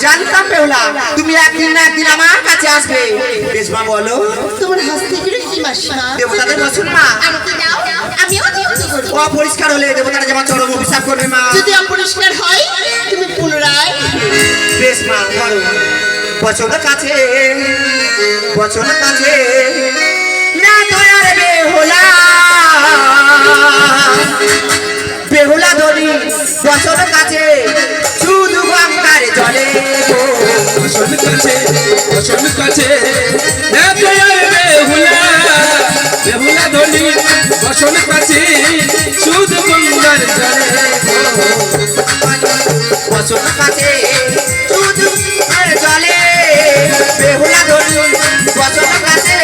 জানতাম বেহুলা তুমি একদিন না একদিন আমার কাছে আসবে। বেশ মা বলো তোমার হস্তে করে কি মাসিমা? দেবতাদের বছর মা আমাকে দাও, আমিও যুদ্ধ করব। অপরিষ্কার হলে দেবতারা যেমন চরম অভিশাপ করবে মা। যদি অপরিষ্কার হয় তুমি পুনরায়। বেশ মা ধরো বছর কাছে না দয়ার বেহুলা বেহুলা ধরি বছর কাছে শুধু গঙ্গার জলে বসন কাছে না দয়ার বেহুলা বেহুলা ধনি বসন কাছে শুধু গঙ্গার জলে বছর কাছে শুধু গঙ্গার জলে বেহুলা ধরি বছর কাছে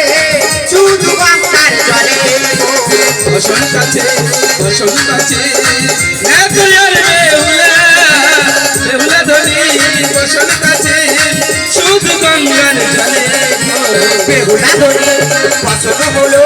শুধু গঙ্গার জলে বসন কাছে না দয়ার বেহুলা বেহুলা ধনি বসন কাছে শুধু গঙ্গার জলে বেহুলা ধরি বছর হলো